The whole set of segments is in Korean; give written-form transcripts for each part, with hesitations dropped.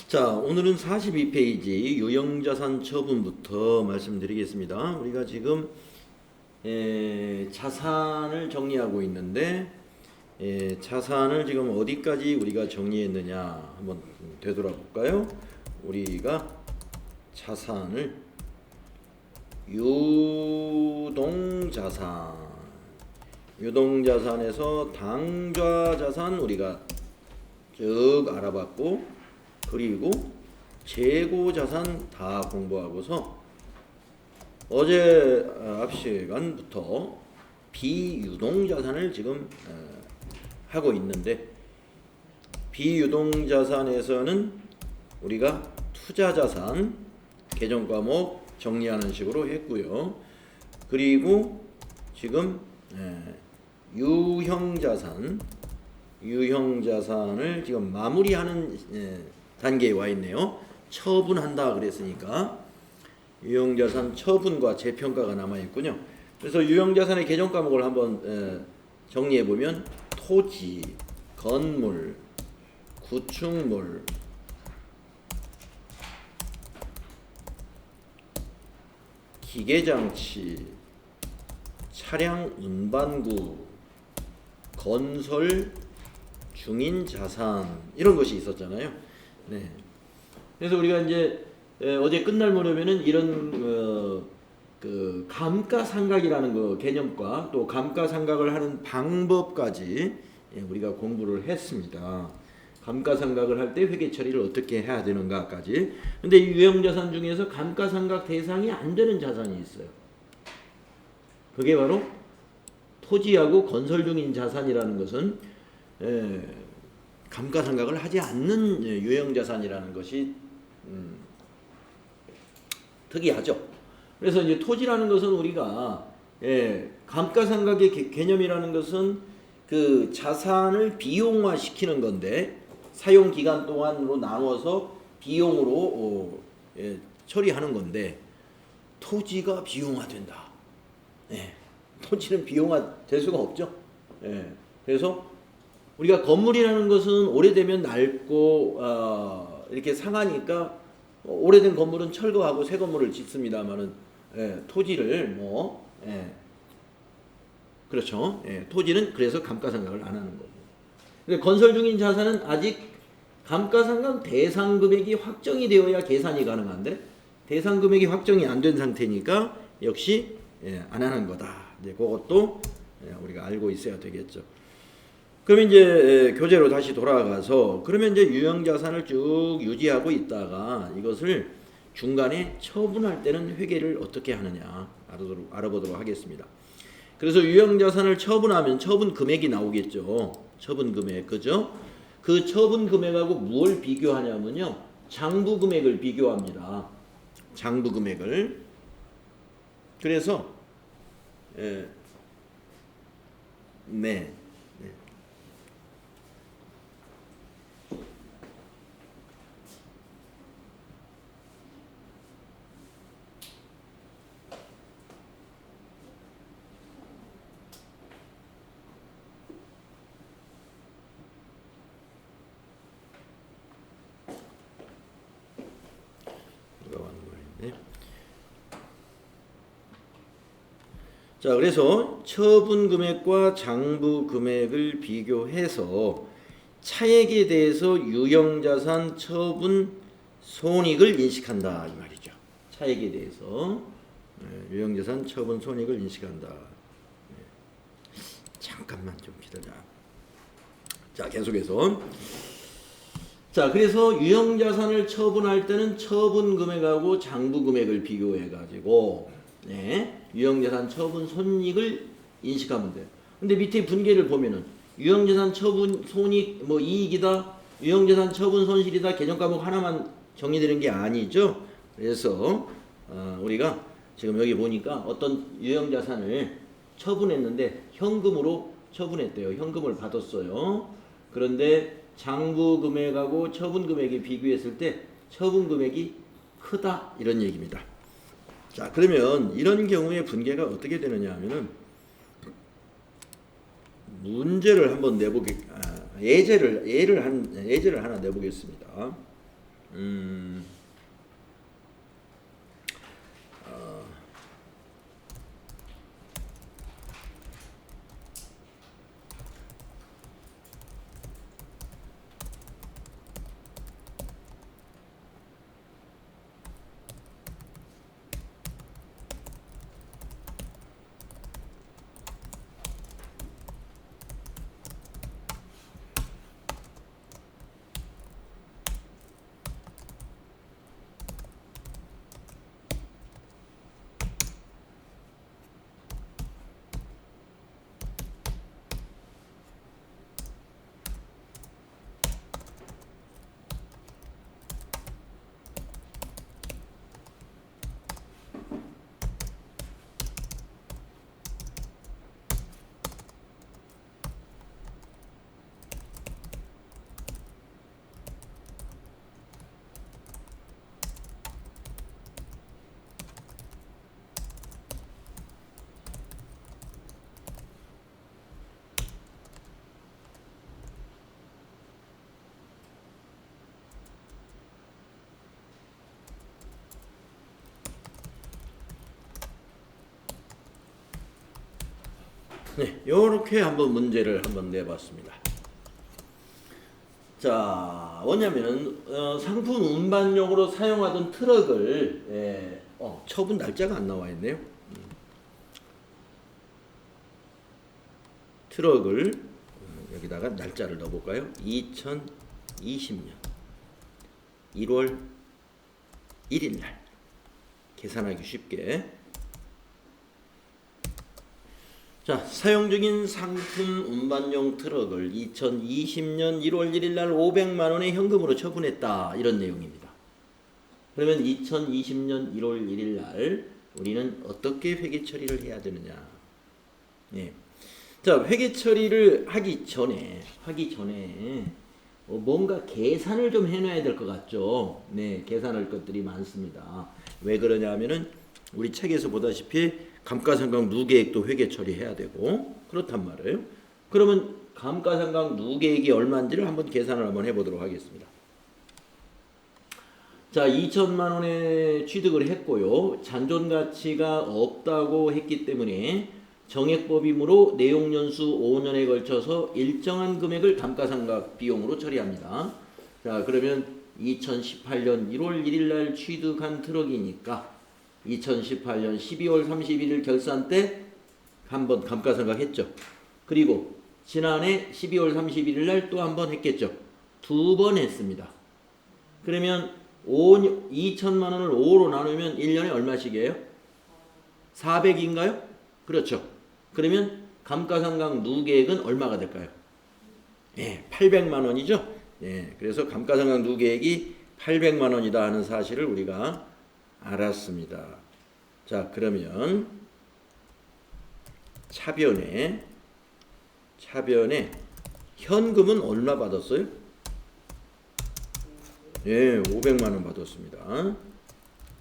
자, 오늘은 42페이지 유형자산 처분부터 말씀드리겠습니다. 우리가 지금 자산을 정리하고 있는데 자산을 지금 어디까지 우리가 정리했느냐 한번 되돌아볼까요? 우리가 자산을 유동자산에서 당좌자산 우리가 쭉 알아봤고, 그리고 재고자산 다 공부하고서 어제 앞 시간부터 비유동자산을 지금 하고 있는데, 비유동자산에서는 우리가 투자자산 개정 과목 정리하는 식으로 했고요. 그리고 지금 유형자산을 지금 마무리하는 단계에 와 있네요. 처분한다 그랬으니까 유형자산 처분과 재평가가 남아 있군요. 그래서 유형자산의 개정 과목을 한번 정리해 보면 토지, 건물, 구축물, 기계장치, 차량 운반구, 건설 중인 자산 이런 것이 있었잖아요. 네. 그래서 우리가 이제 어제 끝날 무렵에는 이런 그 감가상각이라는 그 개념과 또 감가상각을 하는 방법까지 우리가 공부를 했습니다. 감가상각을 할 때 회계 처리를 어떻게 해야 되는가까지. 근데 이 유형자산 중에서 감가상각 대상이 안 되는 자산이 있어요. 그게 바로 토지하고 건설 중인 자산이라는 것은 감가상각을 하지 않는 유형자산이라는 것이 특이하죠. 그래서 이제 토지라는 것은 우리가 감가상각의 개념이라는 것은 그 자산을 비용화 시키는 건데, 사용 기간 동안으로 나눠서 비용으로 처리하는 건데, 토지가 비용화된다. 토지는 비용화 될 수가 없죠. 그래서 우리가 건물이라는 것은 오래되면 낡고 이렇게 상하니까 오래된 건물은 철거하고 새 건물을 짓습니다만은 토지를 그렇죠. 토지는 그래서 감가상각을 안 하는 거고. 건설 중인 자산은 아직 감가상각 대상 금액이 확정이 되어야 계산이 가능한데, 대상 금액이 확정이 안 된 상태니까 역시 안 하는 거다. 이제 그것도 우리가 알고 있어야 되겠죠. 그러면 이제 교재로 다시 돌아가서, 그러면 이제 유형자산을 쭉 유지하고 있다가 이것을 중간에 처분할 때는 회계를 어떻게 하느냐 알아보도록 하겠습니다. 그래서 유형자산을 처분하면 처분 금액이 나오겠죠. 처분 금액, 그죠? 그 처분 금액하고 무엇을 비교하냐면요, 장부 금액을 비교합니다. 장부 금액을. 그래서 자, 그래서 처분 금액과 장부 금액을 비교해서 차액에 대해서 유형자산 처분 손익을 인식한다 이 말이죠. 차액에 대해서 유형자산 처분 손익을 인식한다. 잠깐만 좀 기다려. 자, 계속해서. 자, 그래서 유형자산을 처분할 때는 처분 금액하고 장부 금액을 비교해 가지고 유형자산 처분 손익을 인식하면 돼요. 근데 밑에 분계를 보면은 유형자산 처분 손익 이익이다, 유형자산 처분 손실이다, 개정 과목 하나만 정리되는 게 아니죠. 그래서 우리가 지금 여기 보니까 어떤 유형자산을 처분했는데 현금으로 처분했대요. 현금을 받았어요. 그런데 장부 금액하고 처분 금액이 비교했을 때 처분 금액이 크다 이런 얘기입니다. 자, 그러면 이런 경우에 분계가 어떻게 되느냐 하면은 문제를 한번 예제를 하나 내보겠습니다. 네, 요렇게 한번 문제를 한번 내봤습니다. 자, 뭐냐면은 상품 운반용으로 사용하던 트럭을 처분 날짜가 안 나와 있네요. 트럭을 여기다가 날짜를 넣어볼까요? 2020년 1월 1일 날 계산하기 쉽게. 자, 사용 중인 상품 운반용 트럭을 2020년 1월 1일 날 500만 원의 현금으로 처분했다. 이런 내용입니다. 그러면 2020년 1월 1일 날 우리는 어떻게 회계 처리를 해야 되느냐? 예. 자, 회계 처리를 하기 전에 뭔가 계산을 좀 해놔야 될 것 같죠. 네, 계산할 것들이 많습니다. 왜 그러냐면은 우리 책에서 보다시피 감가상각 누계액도 회계 처리해야 되고 그렇단 말이에요. 그러면 감가상각 누계액이 얼마인지를 한번 계산을 한번 해보도록 하겠습니다. 자, 2천만 원에 취득을 했고요. 잔존 가치가 없다고 했기 때문에 정액법이므로 내용연수 5년에 걸쳐서 일정한 금액을 감가상각 비용으로 처리합니다. 자, 그러면 2018년 1월 1일 날 취득한 트럭이니까 2018년 12월 31일 결산 때 한번 감가상각 했죠. 그리고 지난해 12월 31일 날 또 한 번 했겠죠. 두 번 했습니다. 그러면 2천만 원을 5로 나누면 1년에 얼마씩이에요? 400인가요? 그렇죠. 그러면 감가상각 누계액은 얼마가 될까요? 예, 800만 원이죠. 예, 그래서 감가상각 누계액이 800만 원이다 하는 사실을 우리가 알았습니다. 자, 그러면 차변에 현금은 얼마 받았어요? 예, 500만 원 받았습니다.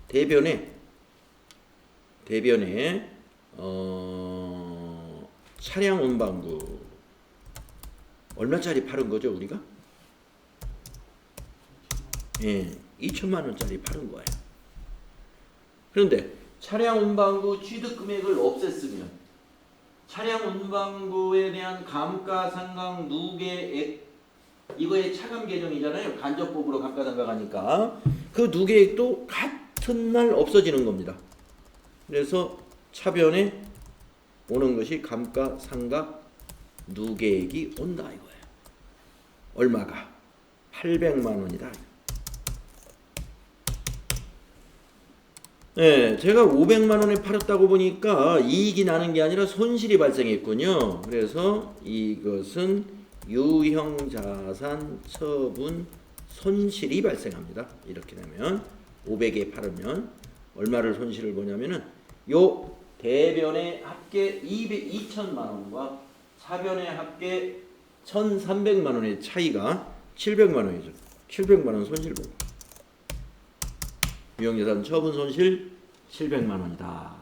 대변에 차량 운반구 얼마짜리 파는 거죠, 우리가? 예, 2천만 원짜리 파는 거예요. 그런데 차량 운반구 취득 금액을 없앴으면 차량 운반구에 대한 감가상각 누계액 이거의 차감 개정이잖아요. 간접법으로 감가상각하니까 그 누계액도 같은 날 없어지는 겁니다. 그래서 차변에 오는 것이 감가상각 누계액이 온다 이거예요. 얼마가? 800만 원이다. 네, 제가 500만 원에 팔았다고 보니까 이익이 나는 게 아니라 손실이 발생했군요. 그래서 이것은 유형자산 처분 손실이 발생합니다. 이렇게 되면 500에 팔으면 얼마를 손실을 보냐면은 요 대변의 합계 2천만 원과 차변의 합계 1,300만 원의 차이가 700만 원이죠. 700만 원 손실 보고. 유형자산 처분 손실 700만 원이다.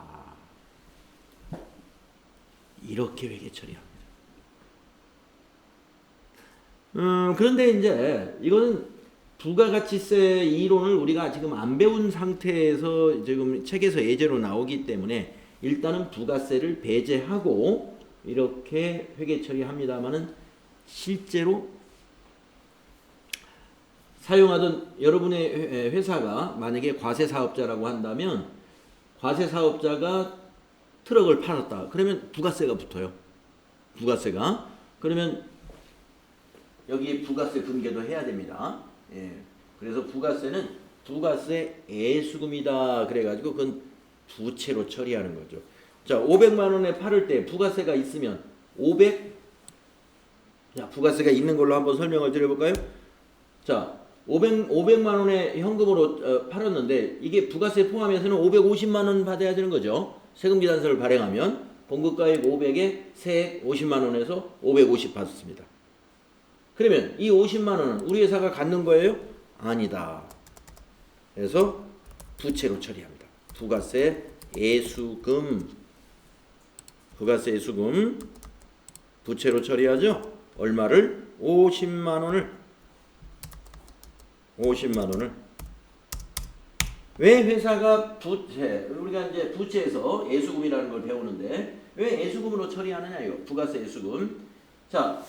이렇게 회계 처리합니다. 그런데 이제 이거는 부가가치세 이론을 우리가 지금 안 배운 상태에서 지금 책에서 예제로 나오기 때문에 일단은 부가세를 배제하고 이렇게 회계 처리합니다만은 실제로 사용하던 여러분의 회사가 만약에 과세사업자라고 한다면 과세사업자가 트럭을 팔았다. 그러면 부가세가 붙어요. 부가세가. 그러면 여기에 부가세 분계도 해야 됩니다. 예. 그래서 부가세는 부가세 애수금이다. 그래가지고 그건 부채로 처리하는 거죠. 자, 500만 원에 팔을 때 부가세가 있으면 500. 자, 부가세가 있는 걸로 한번 설명을 드려볼까요? 자, 500만 원에 현금으로 팔았는데 이게 부가세 포함해서는 550만 원 받아야 되는 거죠. 세금계산서를 발행하면 공급가액 500에 세액 50만 원에서 550 받습니다. 그러면 이 50만 원은 우리 회사가 갖는 거예요? 아니다. 그래서 부채로 처리합니다. 부가세 애수금. 부가세 애수금 부채로 처리하죠. 얼마를? 50만 원을. 50만 원을. 왜 회사가 부채, 우리가 이제 부채에서 애수금이라는 걸 배우는데 왜 애수금으로 처리하느냐 이거. 부가세 애수금. 자,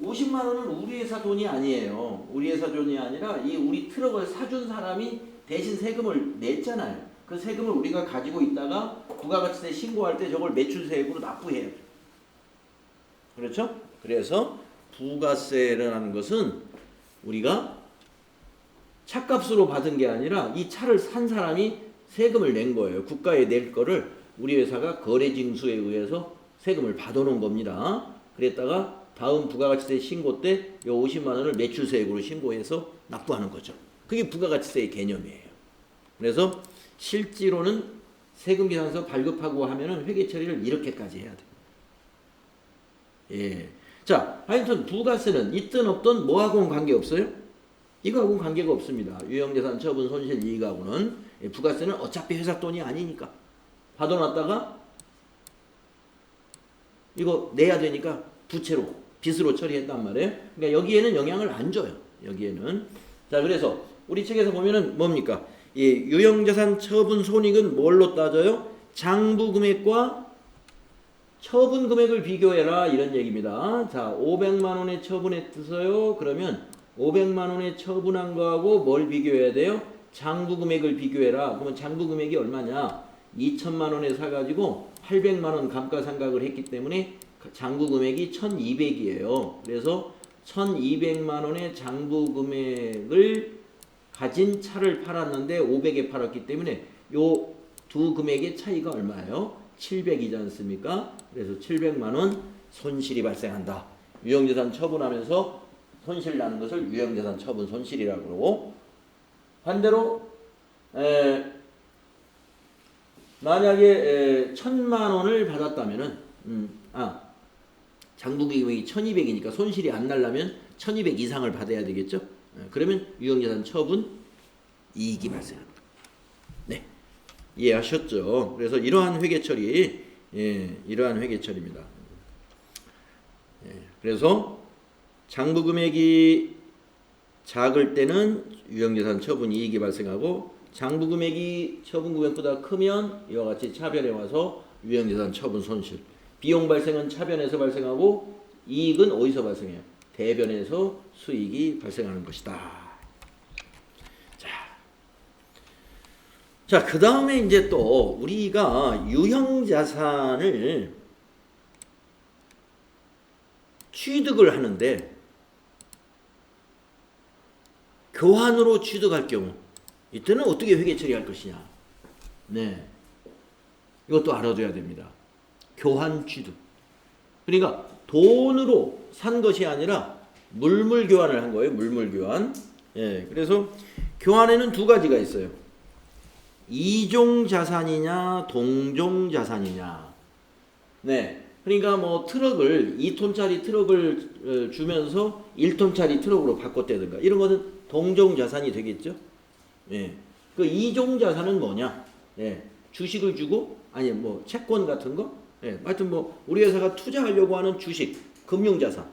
50만 원은 우리 회사 돈이 아니에요. 우리 회사 돈이 아니라 이 우리 트럭을 사준 사람이 대신 세금을 냈잖아요. 그 세금을 우리가 가지고 있다가 부가가치세 신고할 때 저걸 매출세액으로 납부해요. 그렇죠? 그래서 부가세라는 것은 우리가 차값으로 받은 게 아니라 이 차를 산 사람이 세금을 낸 거예요. 국가에 낼 거를 우리 회사가 거래징수에 의해서 세금을 받아놓은 겁니다. 그랬다가 다음 부가가치세 신고 때 이 50만 원을 매출세액으로 신고해서 납부하는 거죠. 그게 부가가치세의 개념이에요. 그래서 실제로는 세금계산서 발급하고 하면은 회계 처리를 이렇게까지 해야 돼요. 예. 자, 하여튼 부가세는 있든 없든 뭐하고는 관계없어요? 이거하고는 관계가 없습니다. 유형자산 처분 손실 이익하고는. 부가세는 어차피 회사 돈이 아니니까 받아놨다가 이거 내야 되니까 부채로 빚으로 처리했단 말이에요. 그러니까 여기에는 영향을 안 줘요. 여기에는. 자, 그래서 우리 책에서 보면은 뭡니까? 이 유형자산 처분 손익은 뭘로 따져요? 장부금액과 처분금액을 비교해라 이런 얘기입니다. 자, 500만 원에 처분했어요. 그러면 500만 원에 처분한 거하고 뭘 비교해야 돼요? 장부금액을 비교해라. 그러면 장부금액이 얼마냐? 2천만 원에 사가지고 800만 원 감가상각을 했기 때문에 장부금액이 1200이에요. 그래서 1200만 원의 장부금액을 가진 차를 팔았는데 500에 팔았기 때문에 요 두 금액의 차이가 얼마예요? 700이지 않습니까? 그래서 700만 원 손실이 발생한다. 유형자산 처분하면서 손실 나는 것을 유형자산 처분 손실이라고 그러고, 반대로 만약에 1000만 원을 받았다면은 장부금액이 1200이니까 손실이 안 나려면 1200 이상을 받아야 되겠죠. 그러면 유형자산 처분 이익이 발생합니다. 네, 이해하셨죠? 그래서 이러한 회계 처리, 이러한 회계 처리입니다. 그래서 장부금액이 작을 때는 유형자산 처분 이익이 발생하고, 장부금액이 처분금액보다 크면 이와 같이 차변에 와서 유형자산 처분 손실. 비용 발생은 차변에서 발생하고 이익은 어디서 발생해요? 대변에서 수익이 발생하는 것이다. 자, 그 다음에 이제 또 우리가 유형자산을 취득을 하는데 교환으로 취득할 경우 이때는 어떻게 회계 처리할 것이냐. 네, 이것도 알아둬야 됩니다. 교환 취득. 그러니까 돈으로 산 것이 아니라 물물 교환을 한 거예요. 물물 교환. 예, 그래서 교환에는 두 가지가 있어요. 이종 자산이냐 동종 자산이냐. 네, 그러니까 뭐 트럭을 2톤짜리 트럭을 주면서 1톤짜리 트럭으로 바꿨다든가 이런 것은 동종 자산이 되겠죠. 예, 그 이종 자산은 뭐냐? 예, 주식을 주고 아니 뭐 채권 같은 거. 예, 하여튼 뭐 우리 회사가 투자하려고 하는 주식, 금융 자산.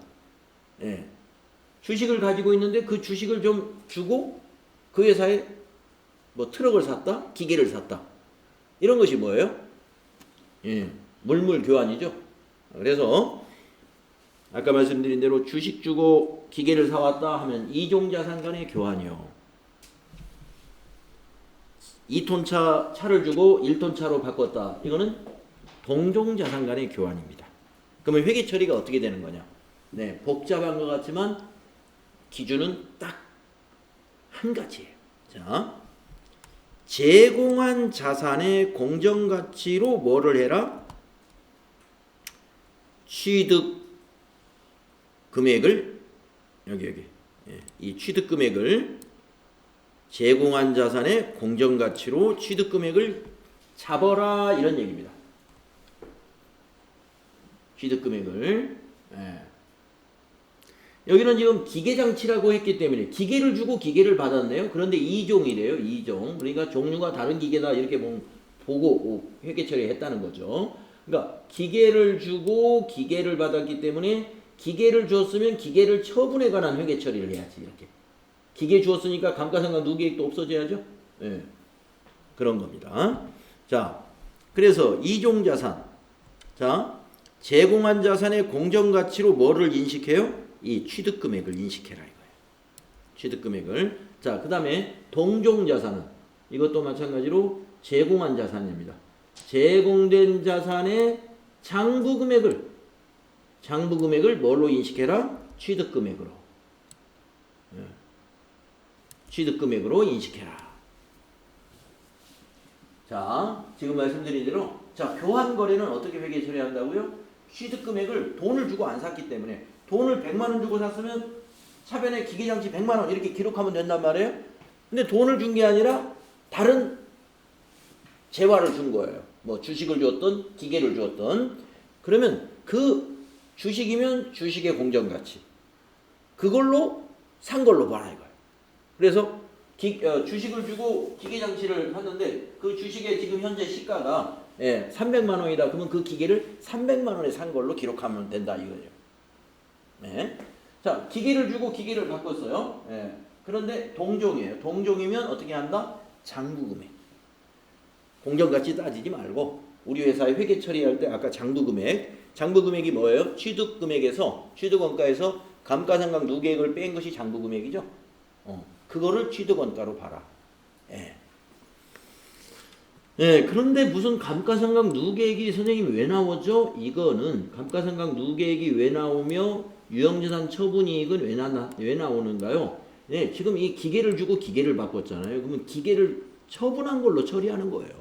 예, 주식을 가지고 있는데 그 주식을 좀 주고 그 회사에 뭐 트럭을 샀다, 기계를 샀다. 이런 것이 뭐예요? 예, 물물 교환이죠. 그래서 아까 말씀드린 대로 주식 주고 기계를 사왔다 하면 2종 자산 간의 교환이요. 2톤 차를 주고 1톤 차로 바꿨다. 이거는 동종 자산 간의 교환입니다. 그러면 회계 처리가 어떻게 되는 거냐? 네, 복잡한 것 같지만 기준은 딱 한 가지예요. 자, 제공한 자산의 공정가치로 뭐를 해라? 취득 금액을 여기 예, 이 취득 금액을 제공한 자산의 공정가치로 취득 금액을 잡아라 이런 얘기입니다. 취득 금액을 예. 여기는 지금 기계장치라고 했기 때문에 기계를 주고 기계를 받았네요. 그런데 2종이래요. 2종. 그러니까 종류가 다른 기계다 이렇게 보고 회계 처리했다는 거죠. 그러니까 기계를 주고 기계를 받았기 때문에 기계를 줬으면 기계를 처분에 관한 회계 처리를 해야지. 이렇게 기계 주었으니까 감가상각 누계액도 없어져야죠. 네. 그런 겁니다. 자, 그래서 2종 자산. 자, 제공한 자산의 공정가치로 뭐를 인식해요? 이 취득금액을 인식해라 이거예요. 취득금액을. 자, 그 다음에 동종자산은 이것도 마찬가지로 제공한 자산입니다. 제공된 자산의 장부금액을 뭘로 인식해라? 취득금액으로. 네. 취득금액으로 인식해라. 자, 지금 말씀드린 대로 자, 교환거래는 어떻게 회계 처리한다고요? 취득금액을 돈을 주고 안 샀기 때문에 돈을 100만 원 주고 샀으면 차변에 기계장치 100만 원 이렇게 기록하면 된단 말이에요. 근데 돈을 준 게 아니라 다른 재화를 준 거예요. 뭐 주식을 주었던 기계를 주었던. 그러면 그 주식이면 주식의 공정가치. 그걸로 산 걸로 봐라 이거예요. 그래서 주식을 주고 기계장치를 샀는데 그 주식의 지금 현재 시가가 300만 원이다. 그러면 그 기계를 300만 원에 산 걸로 기록하면 된다 이거죠. 네. 자, 기계를 주고 기계를 바꿨어요. 네. 그런데 동종이에요. 동종이면 어떻게 한다? 장부금액. 공정가치 따지지 말고 우리 회사에 회계 처리할 때 아까 장부금액이 뭐예요? 취득금액에서 취득원가에서 감가상각 누계액을 뺀 것이 장부금액이죠. 그거를 취득원가로 봐라. 예. 예, 그런데 무슨 감가상각 누계액이 선생님 왜 나오죠? 이거는 감가상각 누계액이 왜 나오며 유형자산 처분이익은 왜 나오는가요? 예, 지금 이 기계를 주고 기계를 바꿨잖아요. 그러면 기계를 처분한 걸로 처리하는 거예요.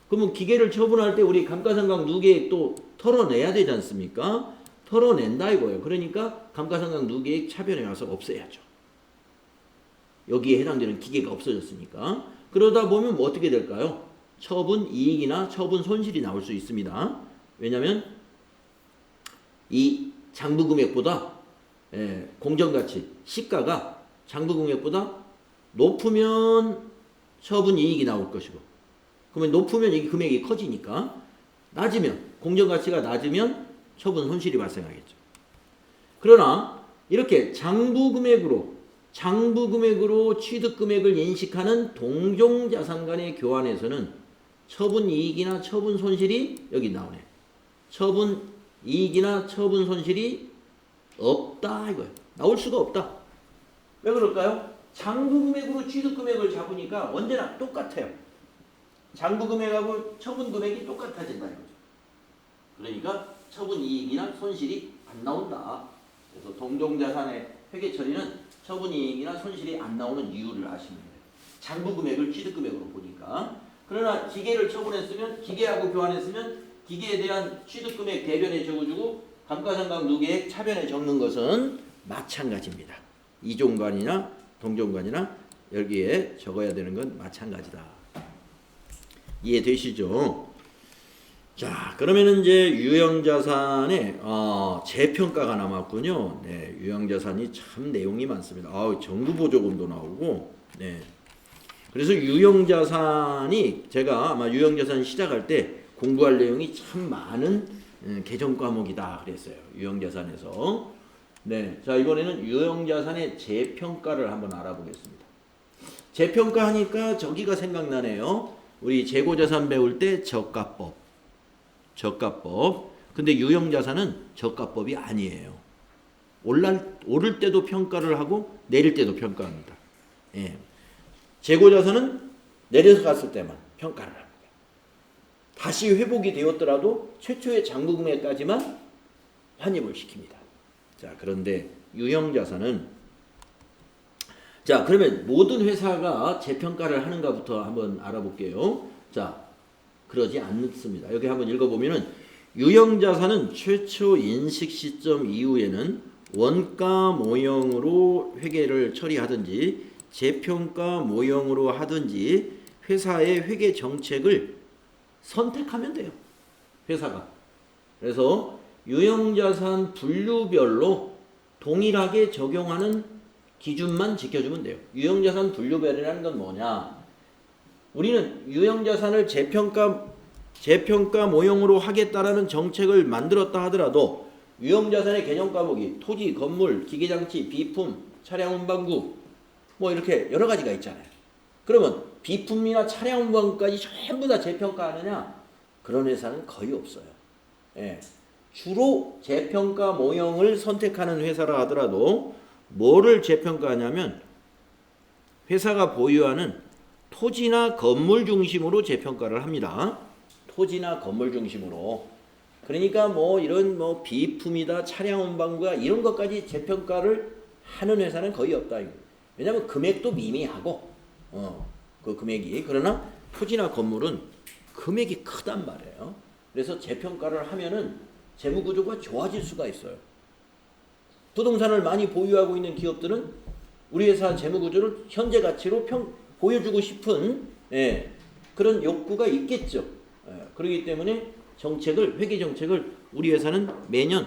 그러면 기계를 처분할 때 우리 감가상각 누계액도 털어내야 되지 않습니까? 털어낸다 이거예요. 그러니까 감가상각 누계액 차변에 와서 없애야죠. 여기에 해당되는 기계가 없어졌으니까. 그러다 보면 뭐 어떻게 될까요? 처분 이익이나 처분 손실이 나올 수 있습니다. 왜냐하면 이 장부금액보다 공정가치 시가가 장부금액보다 높으면 처분 이익이 나올 것이고, 그러면 높으면 이 금액이 커지니까, 낮으면 공정가치가 낮으면 처분 손실이 발생하겠죠. 그러나 이렇게 장부금액으로 취득금액을 인식하는 동종자산 간의 교환에서는 처분 이익이나 처분 손실이 여기 나오네. 처분 이익이나 처분 손실이 없다 이거예요. 나올 수가 없다. 왜 그럴까요? 장부금액으로 취득금액을 잡으니까 언제나 똑같아요. 장부금액하고 처분금액이 똑같아진다 이거죠. 그러니까 처분 이익이나 손실이 안 나온다. 그래서 동종자산의 회계 처리는 처분 이익이나 손실이 안 나오는 이유를 아시면 돼요. 장부금액을 취득금액으로 보니까. 그러나 기계를 처분했으면, 기계하고 교환했으면 기계에 대한 취득금액 대변에 적어주고 감가상각 누계액 차변에 적는 것은 마찬가지입니다. 이종관이나 동종관이나 여기에 적어야 되는 건 마찬가지다. 이해되시죠? 자, 그러면 이제 유형자산의 재평가가 남았군요. 네, 유형자산이 참 내용이 많습니다. 정부보조금도 나오고, 네. 그래서 유형자산이 제가 아마 유형자산 시작할 때 공부할 내용이 참 많은 개정 과목이다 그랬어요. 유형자산에서. 네, 자 이번에는 유형자산의 재평가를 한번 알아보겠습니다. 재평가하니까 저기가 생각나네요. 우리 재고자산 배울 때 저가법. 근데 유형자산은 저가법이 아니에요. 오를 때도 평가를 하고 내릴 때도 평가합니다. 예. 재고자산은 내려서 갔을 때만 평가를 합니다. 다시 회복이 되었더라도 최초의 장부금액까지만 환입을 시킵니다. 자, 그런데 유형자산은 자, 그러면 모든 회사가 재평가를 하는가부터 한번 알아볼게요. 자, 그러지 않습니다. 여기 한번 읽어보면은 유형자산은 최초 인식 시점 이후에는 원가 모형으로 회계를 처리하든지 재평가 모형으로 하든지 회사의 회계 정책을 선택하면 돼요. 회사가. 그래서 유형자산 분류별로 동일하게 적용하는 기준만 지켜주면 돼요. 유형자산 분류별이라는 건 뭐냐? 우리는 유형자산을 재평가 모형으로 하겠다라는 정책을 만들었다 하더라도 유형자산의 개념 과목이 토지, 건물, 기계장치, 비품, 차량 운반구 뭐 이렇게 여러 가지가 있잖아요. 그러면 비품이나 차량 운반구까지 전부 다 재평가하느냐? 그런 회사는 거의 없어요. 예. 주로 재평가 모형을 선택하는 회사라 하더라도 뭐를 재평가하냐면 회사가 보유하는 토지나 건물 중심으로 재평가를 합니다. 토지나 건물 중심으로. 그러니까 뭐 이런 뭐 비품이다, 차량 운반구가 이런 것까지 재평가를 하는 회사는 거의 없다. 왜냐하면 금액도 미미하고, 그 금액이. 그러나 토지나 건물은 금액이 크단 말이에요. 그래서 재평가를 하면은 재무구조가 좋아질 수가 있어요. 부동산을 많이 보유하고 있는 기업들은 우리 회사 재무구조를 현재 가치로 보여주고 싶은 그런 욕구가 있겠죠. 그렇기 때문에 회계 정책을 우리 회사는 매년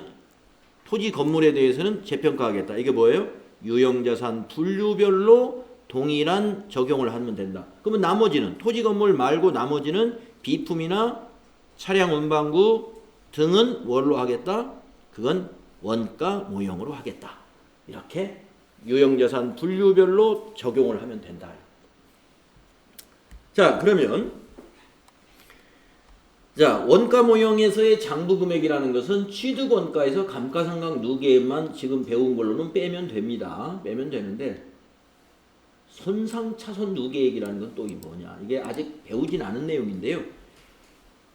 토지 건물에 대해서는 재평가하겠다. 이게 뭐예요? 유형자산 분류별로 동일한 적용을 하면 된다. 그러면 나머지는 토지 건물 말고 나머지는 비품이나 차량 운반구 등은 뭘로 하겠다? 그건 원가 모형으로 하겠다. 이렇게 유형자산 분류별로 적용을 하면 된다. 자, 그러면 자, 원가 모형에서의 장부금액이라는 것은 취득원가에서 감가상각 누계만 지금 배운 걸로는 빼면 됩니다. 빼면 되는데 손상차손 누계액이라는 건 또 뭐냐? 이게 아직 배우진 않은 내용인데요.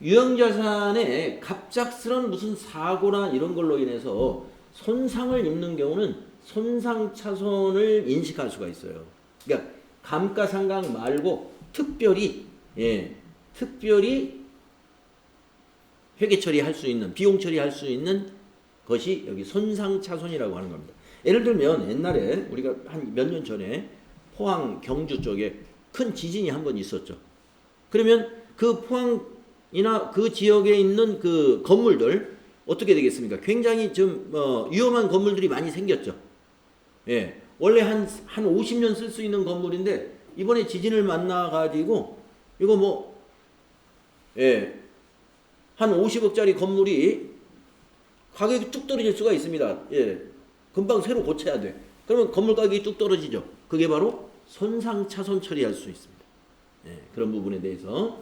유형자산에 갑작스런 무슨 사고나 이런 걸로 인해서 손상을 입는 경우는 손상차손을 인식할 수가 있어요. 그러니까 감가상각 말고 특별히 회계 처리할 수 있는, 비용 처리할 수 있는 것이 여기 손상차손이라고 하는 겁니다. 예를 들면 옛날에 우리가 한 몇 년 전에 포항 경주 쪽에 큰 지진이 한 번 있었죠. 그러면 그 포항이나 그 지역에 있는 그 건물들 어떻게 되겠습니까? 굉장히 좀 위험한 건물들이 많이 생겼죠. 예, 원래 한 50년 쓸 수 있는 건물인데 이번에 지진을 만나가지고 이거 뭐 한 50억짜리 건물이 가격이 뚝 떨어질 수가 있습니다. 예, 금방 새로 고쳐야 돼. 그러면 건물 가격이 뚝 떨어지죠. 그게 바로 손상차손 처리할 수 있습니다. 예, 그런 부분에 대해서.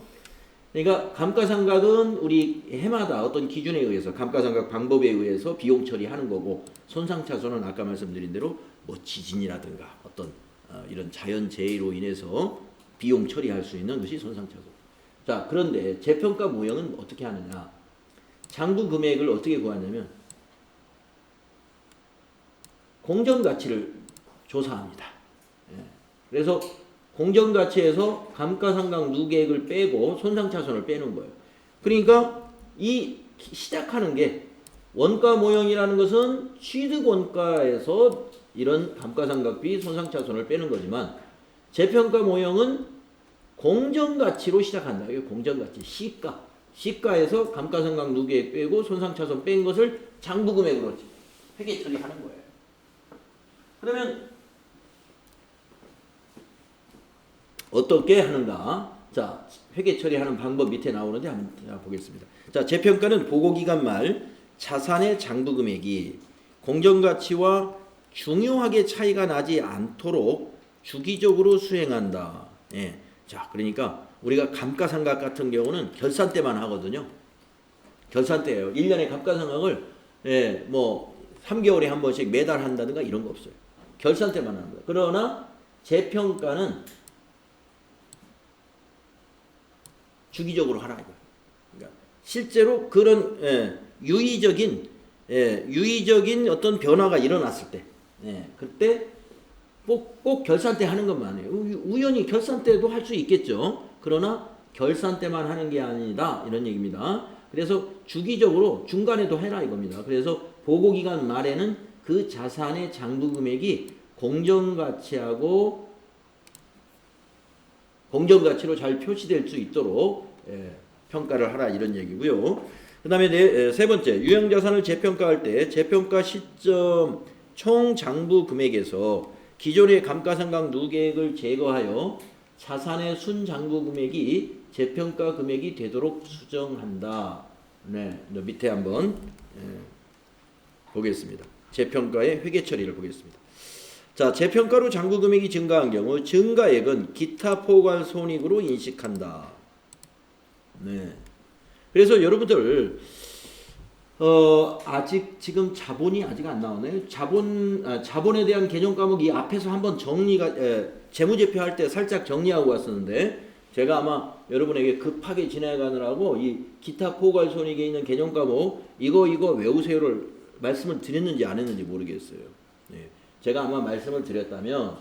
그러니까 감가상각은 우리 해마다 어떤 기준에 의해서 감가상각 방법에 의해서 비용 처리하는 거고, 손상차손은 아까 말씀드린 대로 뭐 지진이라든가 어떤 이런 자연재해로 인해서 비용 처리할 수 있는 것이 손상차손. 자, 그런데 재평가 모형은 어떻게 하느냐? 장부 금액을 어떻게 구하냐면 공정가치를 조사합니다. 예. 그래서 공정가치에서 감가상각 누계액을 빼고 손상차손을 빼는 거예요. 그러니까 이 시작하는 게 원가 모형이라는 것은 취득원가에서 이런 감가상각비 손상차손을 빼는 거지만 재평가 모형은 공정가치로 시작한다. 이게 공정가치, 시가. 시가에서 감가상각 누계액 빼고 손상차손 뺀 것을 장부금액으로 회계 처리하는 거예요. 그러면 어떻게 하는가? 자, 회계 처리하는 방법 밑에 나오는데 한번 보겠습니다. 자, 재평가는 보고기간 말 자산의 장부금액이 공정가치와 중요하게 차이가 나지 않도록 주기적으로 수행한다. 예. 자, 그러니까 우리가 감가상각 같은 경우는 결산 때만 하거든요. 결산 때예요. 1년에 감가상각을 예, 뭐 3개월에 한 번씩 매달 한다든가 이런 거 없어요. 결산 때만 합니다. 그러나 재평가는 주기적으로 하라 이거예요. 그러니까 실제로 그런 유의적인 어떤 변화가 일어났을 때, 그때 꼭 결산 때 하는 것만 해요. 우연히 결산 때도 할 수 있겠죠. 그러나 결산 때만 하는 게 아니다 이런 얘기입니다. 그래서 주기적으로 중간에도 해라 이겁니다. 그래서 보고기간 말에는 그 자산의 장부 금액이 공정가치로 잘 표시될 수 있도록 평가를 하라 이런 얘기고요. 그 다음에 세 번째, 유형자산을 재평가할 때 재평가 시점 총 장부 금액에서 기존의 감가상각 누계액을 제거하여 자산의 순장부 금액이 재평가 금액이 되도록 수정한다. 네, 밑에 한번 보겠습니다. 재평가의 회계 처리를 보겠습니다. 자, 재평가로 장부 금액이 증가한 경우 증가액은 기타 포괄 손익으로 인식한다. 네. 그래서 여러분들 아직 지금 자본이 아직 안 나오네요. 자본에 대한 개정 과목이 앞에서 한번 정리가 재무제표 할 때 살짝 정리하고 왔었는데 제가 아마 여러분에게 급하게 진행하느라고 이 기타 포괄 손익에 있는 개정 과목 이거 외우세요를 말씀을 드렸는지 안 했는지 모르겠어요. 네. 제가 아마 말씀을 드렸다면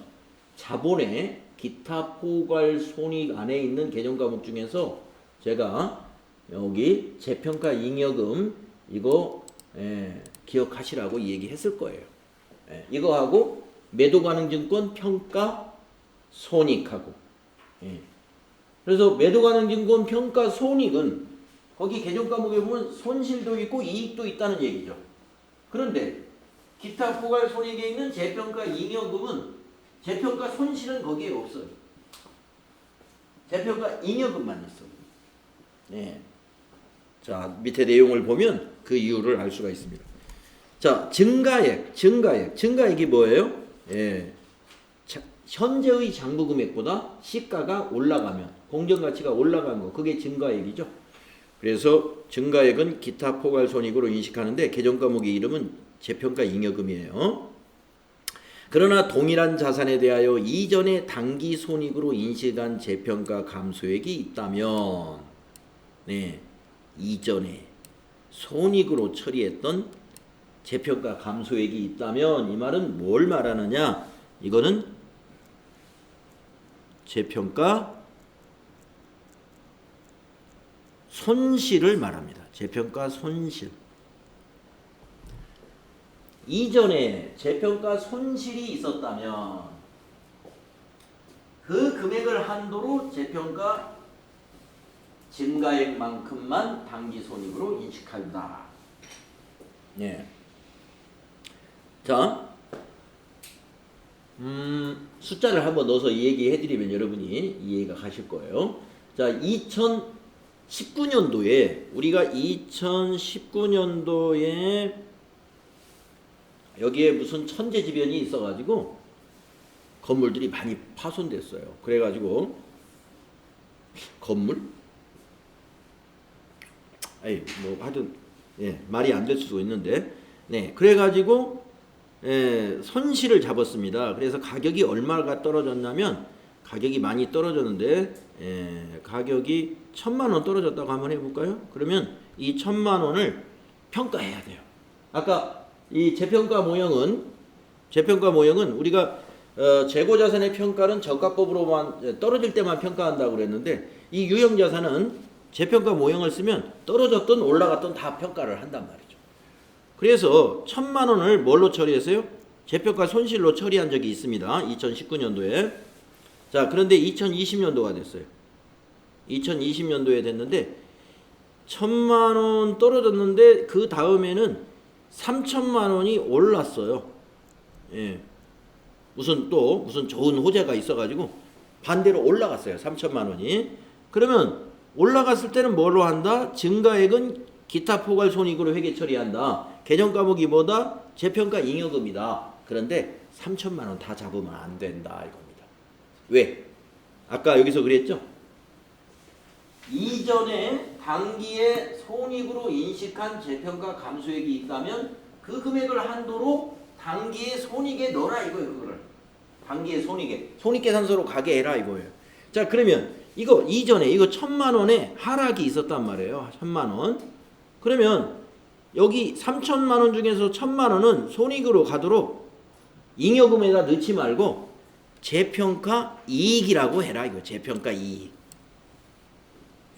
자본의 기타 포괄 손익 안에 있는 개정 과목 중에서 제가 여기 재평가 잉여금 이거 기억하시라고 얘기했을 거예요. 이거하고 매도가능증권 평가 손익하고 그래서 매도가능증권 평가 손익은 거기 개정 과목에 보면 손실도 있고 이익도 있다는 얘기죠. 그런데 기타 포괄 손익에 있는 재평가 잉여금은 재평가 손실은 거기에 없어요. 재평가 잉여금만 있어요. 네. 자, 밑에 내용을 보면 그 이유를 알 수가 있습니다. 자, 증가액이 뭐예요? 현재의 장부 금액보다 시가가 올라가면 공정가치가 올라간 거 그게 증가액이죠. 그래서 증가액은 기타 포괄 손익으로 인식하는데 개정 과목의 이름은 재평가 잉여금이에요. 그러나 동일한 자산에 대하여 이전에 당기 손익으로 인식한 재평가 감소액이 있다면 이전에 손익으로 처리했던 재평가 감소액이 있다면 이 말은 뭘 말하느냐? 이거는 재평가 손실을 말합니다. 재평가 손실. 이전에 재평가 손실이 있었다면 그 금액을 한도로 재평가 증가액만큼만 당기손익으로 인식한다. 네. 자, 숫자를 한번 넣어서 얘기해드리면 여러분이 이해가 가실 거예요. 자, 2019년도에 우리가 2019년도에 여기에 무슨 천재지변이 있어가지고 건물들이 많이 파손됐어요. 그래가지고 건물? 뭐 하여튼 말이 안 될 수도 있는데 그래가지고 손실을 잡았습니다. 그래서 가격이 얼마가 떨어졌냐면 가격이 많이 떨어졌는데 가격이 1,000만 원 떨어졌다고 한번 해볼까요? 그러면 이 1,000만 원을 평가해야 돼요. 아까 이 재평가 모형은 우리가 재고자산의 평가는 저가법으로만 떨어질 때만 평가한다고 그랬는데 이 유형자산은 재평가 모형을 쓰면 떨어졌든 올라갔든 다 평가를 한단 말이죠. 그래서 1,000만 원을 뭘로 처리했어요? 재평가 손실로 처리한 적이 있습니다. 2019년도에. 자, 그런데 2020년도가 됐어요. 2020년도에 됐는데 1,000만 원 떨어졌는데 그 다음에는 3,000만 원이 올랐어요. 무슨 좋은 호재가 있어가지고 반대로 올라갔어요. 3,000만 원이. 그러면 올라갔을 때는 뭘로 한다? 증가액은 기타 포괄 손익으로 회계 처리한다. 개정 과목이 뭐다? 재평가 잉여금이다. 그런데 3천만 원 다 잡으면 안 된다 이겁니다. 왜? 아까 여기서 그랬죠? 이전에 단기에 손익으로 인식한 재평가 감소액이 있다면 그 금액을 한도로 단기의 손익에 넣어라 이거예요. 그거를 단기의 손익에 손익계산서로 가게 해라 이거예요. 자 그러면 이거 이전에 이거 1,000만 원에 하락이 있었단 말이에요. 1,000만 원. 그러면 여기 3,000만 원 중에서 1,000만 원은 손익으로 가도록 잉여금에다 넣지 말고 재평가 이익이라고 해라 이거. 재평가 이익.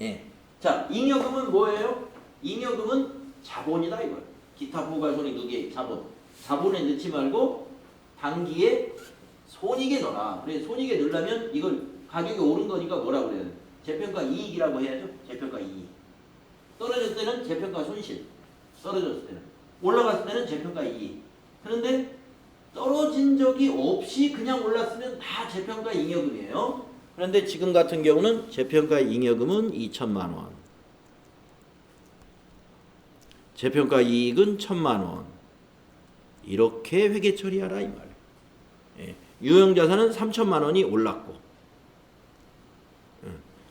예. 자, 잉여금은 뭐예요? 잉여금은 자본이다 이거. 기타 포괄손익 그게 자본. 자본에 넣지 말고 단기에 손익에 넣어라. 그래 손익에 넣으려면 이걸 가격이 오른 거니까 뭐라고 그래야 돼? 재평가 이익이라고 해야죠. 재평가 이익. 떨어졌을 때는 재평가 손실. 떨어졌을 때는. 올라갔을 때는 재평가 이익. 그런데 떨어진 적이 없이 그냥 올랐으면 다 재평가 잉여금이에요. 그런데 지금 같은 경우는 재평가 잉여금은 2천만 원. 재평가 이익은 1,000만 원. 이렇게 회계 처리하라 이 말이에요. 예. 유형자산은 3천만 원이 올랐고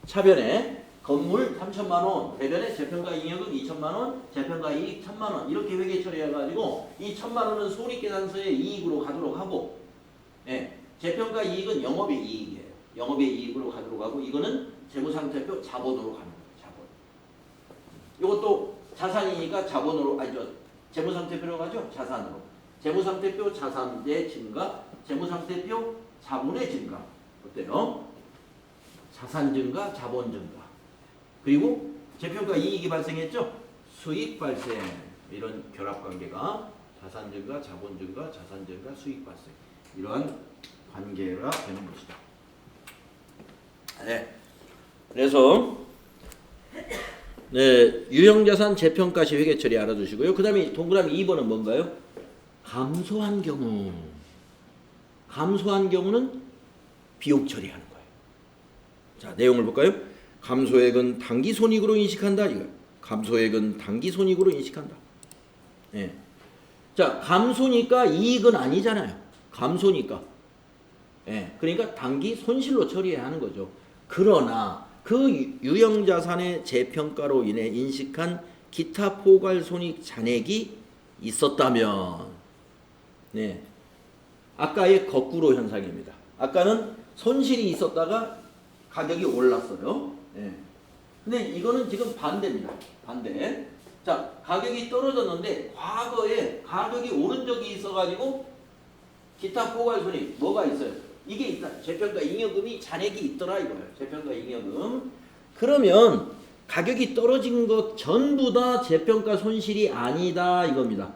차변에 건물 3천만 원, 배변에 재평가 잉여금 2천만 원, 재평가 이익 1,000만 원 이렇게 회계 처리해가지고 이 1,000만 원은 손익계산서의 이익으로 가도록 하고 예. 재평가 이익은 영업의 이익이에요. 영업의 이익으로 가도록 하고 이거는 재무상태표 자본으로 가는 거예요. 자본. 이것도 자산이니까 자본으로 아니죠. 재무상태표로 가죠. 자산으로. 재무상태표 자산의 증가, 재무상태표 자본의 증가. 어때요? 자산 증가, 자본 증가. 그리고 재평가 이익이 발생했죠. 수익 발생. 이런 결합관계가 자산 증가, 자본 증가, 자산 증가, 수익 발생. 이러한 관계가 되는 것이다. 네. 그래서 네, 유형자산 재평가 시 회계 처리 알아두시고요. 그 다음에 동그라미 2번은 뭔가요? 감소한 경우. 감소한 경우는 비용 처리하는 거예요. 자, 내용을 볼까요? 감소액은 단기 손익으로 인식한다. 이거. 감소액은 단기 손익으로 인식한다. 네. 자, 감소니까 이익은 아니잖아요. 감소니까. 네. 그러니까 단기 손실로 처리해야 하는 거죠. 그러나 그 유형자산의 재평가로 인해 인식한 기타 포괄손익 잔액이 있었다면 네. 아까의 거꾸로 현상입니다. 아까는 손실이 있었다가 가격이 올랐어요. 네. 근데 이거는 지금 반대입니다. 반대. 자, 가격이 떨어졌는데 과거에 가격이 오른 적이 있어가지고 기타 포괄손익 뭐가 있어요? 이게 있다. 재평가 잉여금이 잔액이 있더라 이거예요. 재평가 잉여금. 그러면 가격이 떨어진 것 전부 다 재평가 손실이 아니다 이겁니다.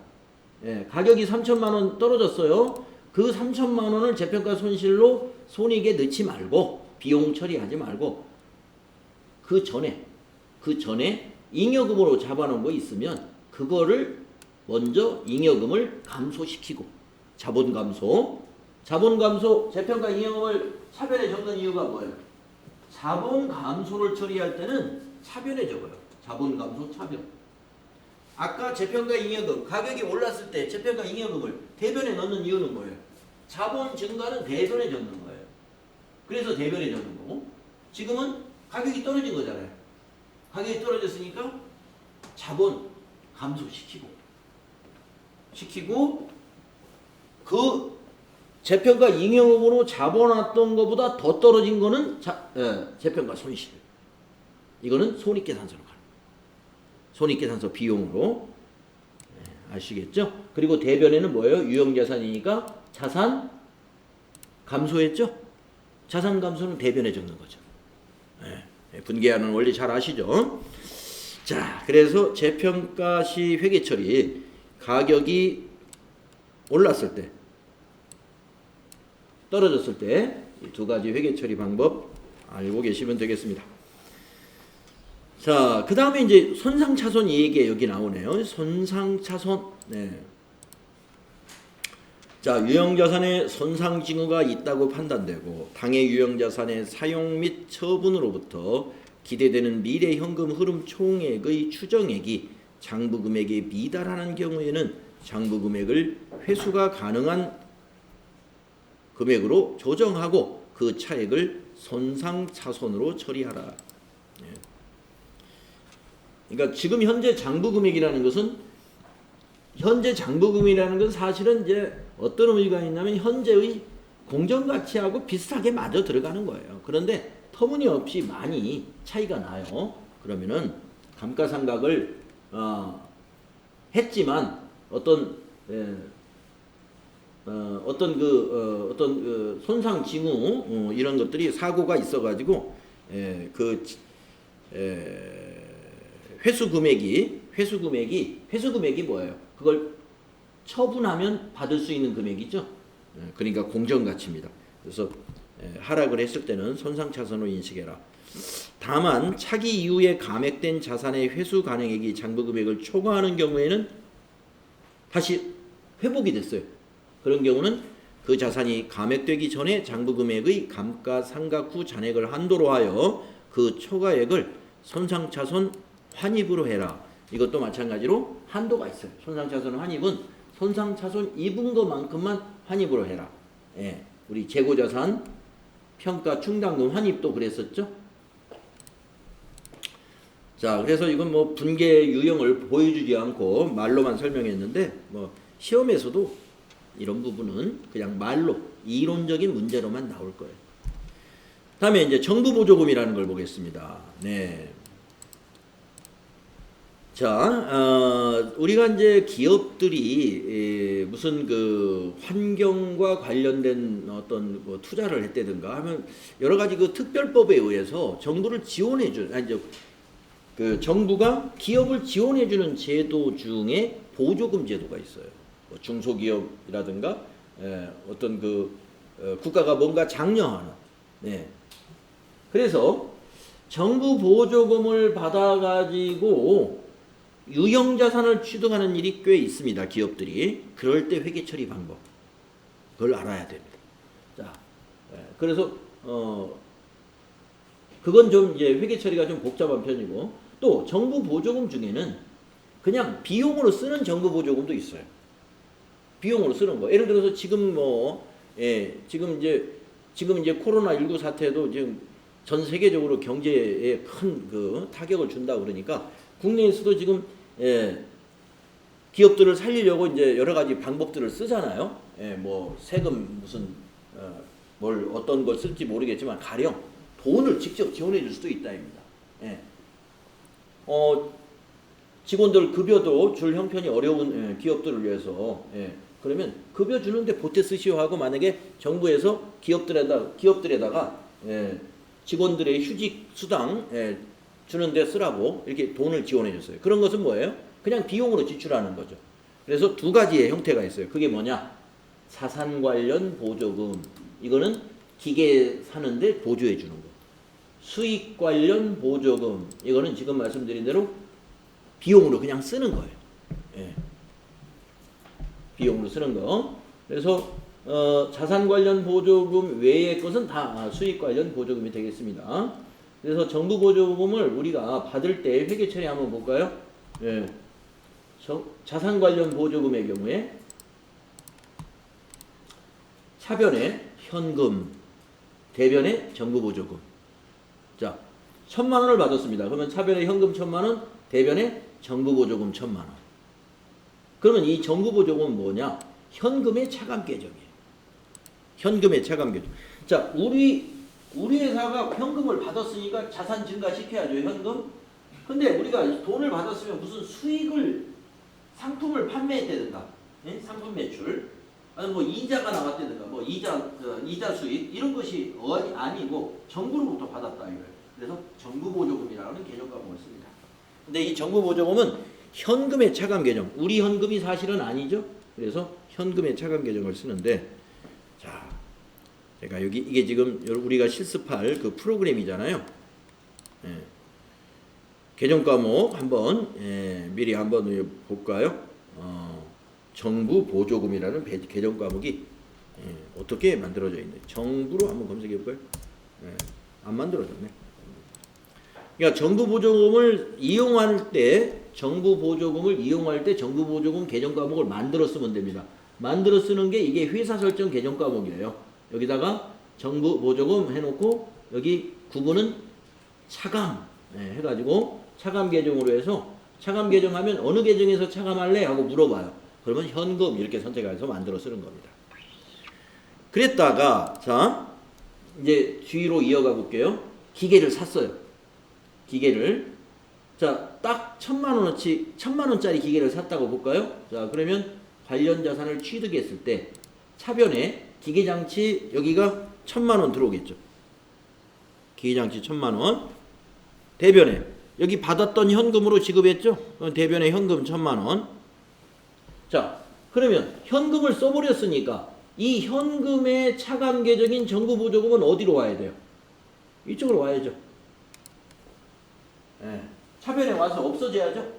예, 가격이 3천만 원 떨어졌어요. 그 3천만 원을 재평가 손실로 손익에 넣지 말고 비용 처리하지 말고 그 전에 잉여금으로 잡아놓은 거 있으면 그거를 먼저 잉여금을 감소시키고 자본 감소, 재평가 잉여금을 차변에 적는 이유가 뭐예요? 자본 감소를 처리할 때는 차변에 적어요. 자본 감소 차변. 아까 재평가 잉여금 가격이 올랐을 때 재평가 잉여금을 대변에 넣는 이유는 뭐예요? 자본 증가는 대변에 적는 거예요. 그래서 대변에 적는 거고 지금은 가격이 떨어진 거잖아요. 가격이 떨어졌으니까 자본 감소시키고 그 재평가 잉여금으로 잡아놨던 것보다 더 떨어진 거는 재평가 손실. 이거는 손익계산서로 가는 거예요. 손익계산서 비용으로. 네, 아시겠죠? 그리고 대변에는 뭐예요? 유형자산이니까 자산 감소했죠? 자산 감소는 대변에 적는 거죠. 네, 분계하는 원리 잘 아시죠? 자, 그래서 재평가 시 회계처리 가격이 올랐을 때 떨어졌을 때 이 두 가지 회계 처리 방법 알고 계시면 되겠습니다. 자, 그 다음에 이제 손상차손 얘기가 여기 나오네요. 손상차손. 네. 자, 유형자산에 손상징후가 있다고 판단되고 당해 유형자산의 사용 및 처분으로부터 기대되는 미래 현금 흐름 총액의 추정액이 장부금액에 미달하는 경우에는 장부 금액을 회수가 가능한 금액으로 조정하고 그 차액을 손상차손으로 처리하라. 예. 그러니까 지금 현재 장부 금액이라는 것은 사실은 이제 어떤 의미가 있냐면 현재의 공정 가치하고 비슷하게 맞아 들어가는 거예요. 그런데 터무니없이 많이 차이가 나요. 그러면은 감가상각을 했지만 어떤 손상 징후 이런 것들이 사고가 있어가지고 회수 금액이 뭐예요? 그걸 처분하면 받을 수 있는 금액이죠. 그러니까 공정 가치입니다. 그래서 하락을 했을 때는 손상차손으로 인식해라. 다만 차기 이후에 감액된 자산의 회수 가능액이 장부 금액을 초과하는 경우에는 다시 회복이 됐어요. 그런 경우는 그 자산이 감액되기 전에 장부 금액의 감가상각 후 잔액을 한도로 하여 그 초과액을 손상차손 환입으로 해라. 이것도 마찬가지로 한도가 있어요. 손상차손 환입은 손상차손 입은 것만큼만 환입으로 해라. 예, 우리 재고자산 평가 충당금 환입도 그랬었죠. 자, 그래서 이건 뭐 분계 유형을 보여주지 않고 말로만 설명했는데 뭐 시험에서도 이런 부분은 그냥 말로 이론적인 문제로만 나올 거예요. 다음에 이제 정부보조금이라는 걸 보겠습니다. 네. 자, 우리가 이제 기업들이 무슨 그 환경과 관련된 어떤 뭐 투자를 했다든가 하면 여러 가지 그 특별법에 의해서 정부를 지원해주는, 그 정부가 기업을 지원해주는 제도 중에 보조금 제도가 있어요. 뭐 중소기업이라든가 어떤 그 국가가 뭔가 장려하는. 네. 그래서 정부 보조금을 받아가지고 유형자산을 취득하는 일이 꽤 있습니다. 기업들이. 그럴 때 회계 처리 방법. 그걸 알아야 됩니다. 자, 그래서 그건 좀 이제 회계 처리가 좀 복잡한 편이고, 또 정부 보조금 중에는 그냥 비용으로 쓰는 정부 보조금도 있어요. 비용으로 쓰는 거. 예를 들어서 지금 지금 이제 코로나19 사태도 지금 전 세계적으로 경제에 큰 그 타격을 준다 그러니까 국내에서도 지금 기업들을 살리려고 이제 여러 가지 방법들을 쓰잖아요. 뭐 세금 무슨 뭘 어떤 걸 쓸지 모르겠지만 가령 돈을 직접 지원해 줄 수도 있다입니다. 직원들 급여도 줄 형편이 어려운 기업들을 위해서 그러면 급여 주는데 보태 쓰시오 하고 만약에 정부에서 기업들에다가 직원들의 휴직 수당 주는데 쓰라고 이렇게 돈을 지원해 줬어요. 그런 것은 뭐예요? 그냥 비용으로 지출하는 거죠. 그래서 두 가지의 형태가 있어요. 그게 뭐냐? 자산 관련 보조금. 이거는 기계 사는데 보조해 주는 거. 수익 관련 보조금. 이거는 지금 말씀드린 대로 비용으로 그냥 쓰는 거예요. 비용으로 쓰는 거. 그래서 자산 관련 보조금 외의 것은 다 수익 관련 보조금이 되겠습니다. 그래서 정부 보조금을 우리가 받을 때 회계 처리 한번 볼까요? 자산 관련 보조금의 경우에 차변에 현금, 대변에 정부 보조금. 자, 1,000만 원을 받았습니다. 그러면 차변에 현금 1,000만 원, 대변에 정부 보조금 1,000만 원. 그러면 이 정부 보조금은 뭐냐? 현금의 차감 계정이에요. 현금의 차감 계정. 자, 우리 회사가 현금을 받았으니까 자산 증가시켜야죠, 현금. 근데 우리가 돈을 받았으면 무슨 수익을, 상품을 판매했다든가, 상품 매출, 아니 뭐 이자가 나왔다든가, 뭐 이자 수익 이런 것이 아니고 정부로부터 받았다 이거예요. 그래서 정부 보조금이라는 개념 과목을 씁니다. 근데 이 정부 보조금은 현금의 차감 계정, 우리 현금이 사실은 아니죠. 그래서 현금의 차감 계정을 쓰는데, 자, 제가 여기 이게 지금 우리가 실습할 그 프로그램이잖아요. 개정 과목 한번 미리 한번 볼까요? 정부 보조금이라는 개정 과목이 어떻게 만들어져 있는지 정부로 한번 검색해 볼까요? 안 만들어졌네. 그러니까 정부 보조금을 이용할 때 정부 보조금을 이용할 때 정부 보조금 개정 과목을 만들어 쓰면 됩니다. 만들어 쓰는 게 이게 회사 설정 개정 과목이에요. 여기다가 정부 보조금 해놓고 여기 구분은 차감 해가지고 차감 개정으로 해서 차감 개정하면 어느 계정에서 차감할래? 하고 물어봐요. 그러면 현금 이렇게 선택해서 만들어 쓰는 겁니다. 그랬다가 자 이제 뒤로 이어가 볼게요. 기계를 샀어요. 기계를 자 딱 1,000만 원짜리 기계를 샀다고 볼까요? 자 그러면 관련 자산을 취득했을 때 차변에 기계장치 여기가 1,000만 원 들어오겠죠. 기계장치 1,000만 원. 대변에 여기 받았던 현금으로 지급했죠. 대변에 현금 1,000만 원. 자 그러면 현금을 써버렸으니까 이 현금의 차감 계정인 정부 보조금은 어디로 와야 돼요? 이쪽으로 와야죠. 네. 차변에 와서 없어져야죠.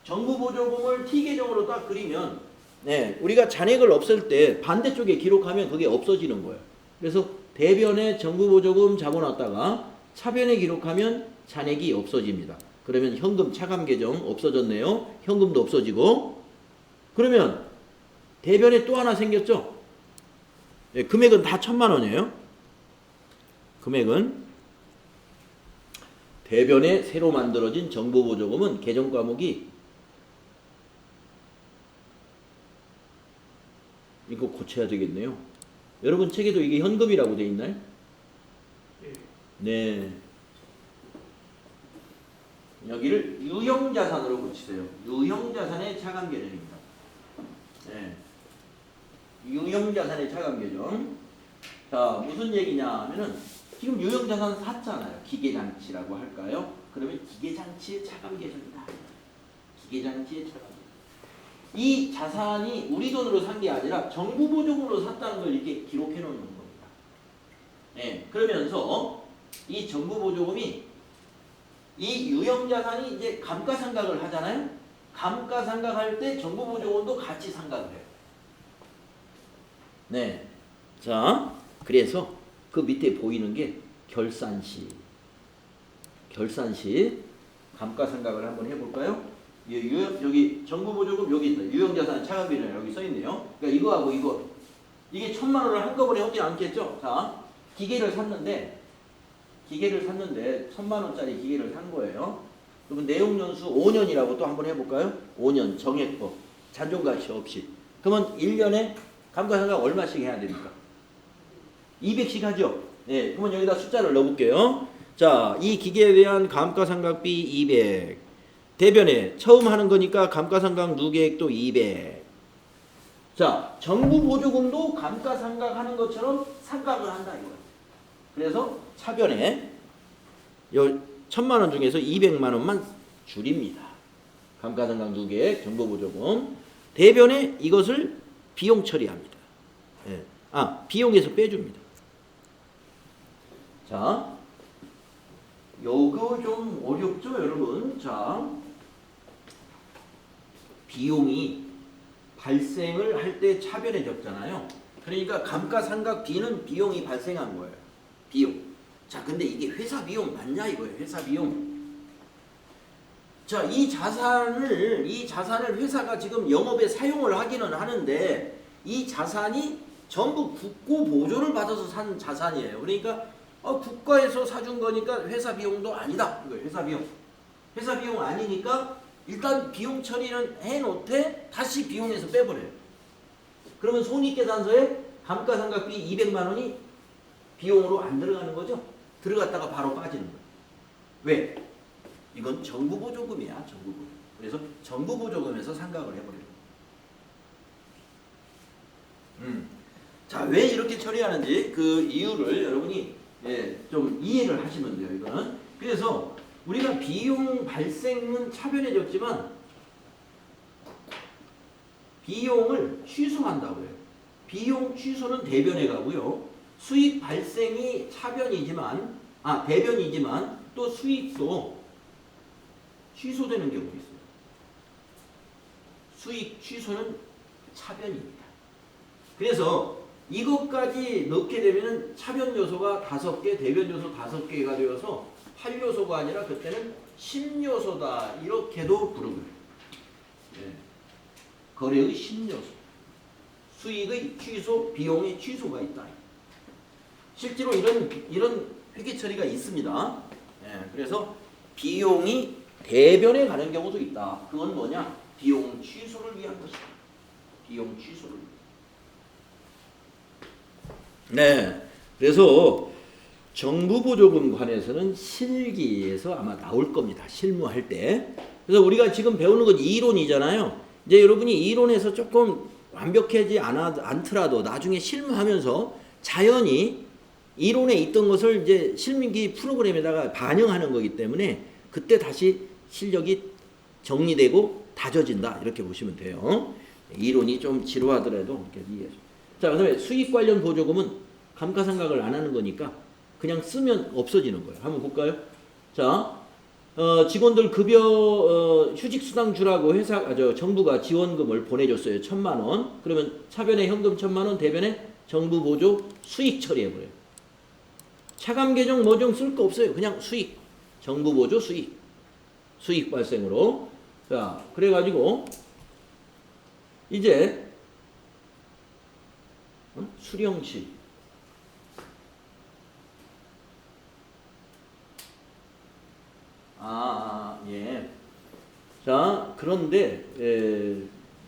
정부 보조금을 T 계정으로 딱 그리면 네, 우리가 잔액을 없앨 때 반대쪽에 기록하면 그게 없어지는 거예요. 그래서 대변에 정부 보조금 잡아놨다가 차변에 기록하면 잔액이 없어집니다. 그러면 현금 차감 계정 없어졌네요. 현금도 없어지고 그러면 대변에 또 하나 생겼죠. 네, 금액은 다 1,000만 원이에요. 금액은 대변에 새로 만들어진 정부 보조금은 개정 과목이 이거 고쳐야 되겠네요. 여러분 책에도 이게 현금이라고 돼 있나요? 네. 여기를 유형자산으로 고치세요. 유형자산의 차감 계정입니다. 네. 유형자산의 차감 계정. 자 무슨 얘기냐 하면은 지금 유형자산 샀잖아요. 기계장치라고 할까요? 그러면 기계장치의 차감 계정이다. 기계장치의 차감 계정. 이 자산이 우리 돈으로 산 게 아니라 정부 보조금으로 샀다는 걸 이렇게 기록해 놓는 겁니다. 네, 그러면서 이 정부 보조금이 이 유형자산이 이제 감가상각을 하잖아요. 감가상각할 때 정부 보조금도 같이 상각을 해요. 네, 자 그래서 그 밑에 보이는 게 결산시. 결산시 감가상각을 한번 해볼까요? 여기 정부 보조금 여기 있다. 유형자산 차감비는 여기 써 있네요. 그러니까 이거하고 이거 이게 1,000만 원을 한꺼번에 하지 않겠죠? 자 기계를 샀는데 1,000만 원짜리 기계를 산 거예요. 그러면 내용 연수 5년이라고 또 한번 해볼까요? 5년 정액법 잔존가치 없이. 그러면 1년에 감가상각 얼마씩 해야 됩니까? 200씩 하죠. 네, 그러면 여기다 숫자를 넣어볼게요. 자, 이 기계에 대한 감가상각비 200. 대변에 처음 하는 거니까 감가상각 누계액도 200. 자, 정부 보조금도 감가상각하는 것처럼 상각을 한다 이거예요. 그래서 차변에 요 1,000만 원 중에서 200만 원만 줄입니다. 감가상각 누계액, 정부 보조금. 대변에 이것을 비용 처리합니다. 네. 비용에서 빼줍니다. 자, 요거 좀 어렵죠, 여러분? 자, 비용이 발생을 할 때 차변에 적잖아요. 그러니까 감가상각비는 비용이 발생한 거예요. 비용. 자, 근데 이게 회사 비용 맞냐 이거예요. 회사 비용. 자, 이 자산을 회사가 지금 영업에 사용을 하기는 하는데 이 자산이 전부 국고 보조를 받아서 산 자산이에요. 그러니까 국가에서 사준 거니까 회사 비용도 아니다. 이거 회사 비용. 회사 비용 아니니까 일단 비용 처리는 해놓되 다시 비용에서 빼버려요. 그러면 손익계산서에 감가상각비 200만 원이 비용으로 안 들어가는 거죠. 들어갔다가 바로 빠지는 거예요. 왜? 이건 정부 보조금이야. 정부 보조금. 그래서 정부 보조금에서 상각을 해버려요. 자, 왜 이렇게 처리하는지 그 이유를 여러분이 좀 이해를 하시면 돼요. 이거는. 그래서 우리가 비용 발생은 차변에 적지만 비용을 취소한다고 해요. 비용 취소는 대변에 가고요. 수익 발생이 차변이지만 대변이지만 또 수익도 취소되는 경우가 있어요. 수익 취소는 차변입니다. 그래서 이것까지 넣게 되면은 차변 요소가 5개, 대변 요소 5개가 되어서 8요소가 아니라 그때는 10요소다. 이렇게도 부르고요. 예. 거래의 10요소. 수익의 취소, 비용의 취소가 있다. 실제로 이런 회계 처리가 있습니다. 예. 그래서 비용이 대변에 가는 경우도 있다. 그건 뭐냐? 비용 취소를 위한 것이다. 비용 취소를 위한. 네. 그래서 정부보조금 관해서는 실기에서 아마 나올 겁니다. 실무할 때. 그래서 우리가 지금 배우는 건 이론이잖아요. 이제 여러분이 이론에서 조금 완벽하지 않더라도 나중에 실무하면서 자연히 이론에 있던 것을 이제 실민기 프로그램에다가 반영하는 거기 때문에 그때 다시 실력이 정리되고 다져진다. 이렇게 보시면 돼요. 이론이 좀 지루하더라도 이렇게 이해해줘. 자, 그다음에 수익 관련 보조금은 감가상각을 안 하는 거니까 그냥 쓰면 없어지는 거예요. 한번 볼까요? 자, 직원들 급여 휴직수당 주라고 정부가 지원금을 보내줬어요. 1,000만 원. 그러면 차변에 현금 1,000만 원, 대변에 정부 보조 수익 처리해버려요. 차감 계정 뭐좀 쓸 거 없어요. 그냥 수익. 정부 보조 수익. 수익 발생으로. 자, 그래가지고 이제 수령시. 예. 자, 그런데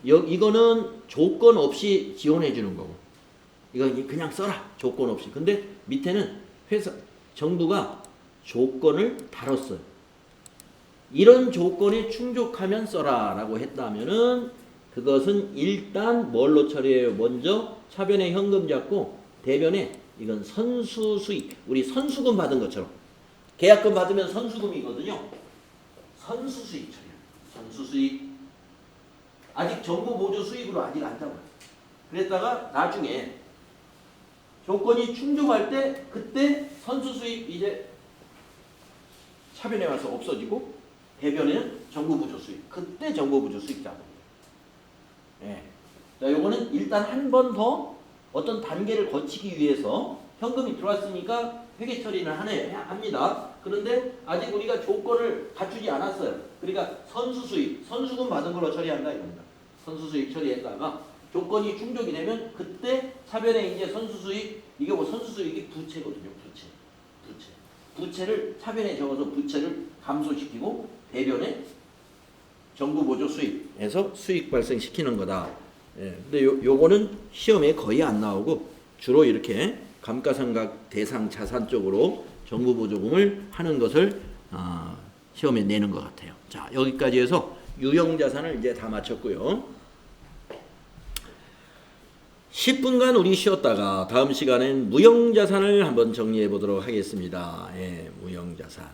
이거는 조건 없이 지원해 주는 거고. 이건 그냥 써라. 조건 없이. 근데 밑에는 정부가 조건을 달았어요. 이런 조건에 충족하면 써라라고 했다면은 그것은 일단 뭘로 처리해요? 먼저 차변에 현금 잡고 대변에 이건 선수수익. 우리 선수금 받은 것처럼. 계약금 받으면 선수금이거든요. 선수수익 처리해요. 선수수익. 아직 정부 보조 수익으로 아직 안 잡아요. 그랬다가 나중에 조건이 충족할 때 그때 선수수익 이제 차변에 와서 없어지고 대변에는 정부 보조 수익. 그때 정부 보조 수익 잡아요. 예. 자, 요거는 일단 한 번 더 어떤 단계를 거치기 위해서 현금이 들어왔으니까 회계 처리는 합니다. 그런데 아직 우리가 조건을 갖추지 않았어요. 그러니까 선수수익, 선수금 받은 걸로 처리한다 이겁니다. 선수수익 처리했다가 조건이 충족이 되면 그때 차변에 이제 선수수익, 이게 뭐 선수수익이 부채거든요. 부채를 차변에 적어서 부채를 감소시키고 대변에 정부 보조 수익에서 수익 발생시키는 거다. 예. 근데 요거는 시험에 거의 안 나오고 주로 이렇게 감가상각 대상 자산 쪽으로 정부 보조금을 하는 것을 시험에 내는 것 같아요. 자, 여기까지 해서 유형자산을 이제 다 마쳤고요. 10분간 우리 쉬었다가 다음 시간엔 무형자산을 한번 정리해 보도록 하겠습니다. 예, 무형자산.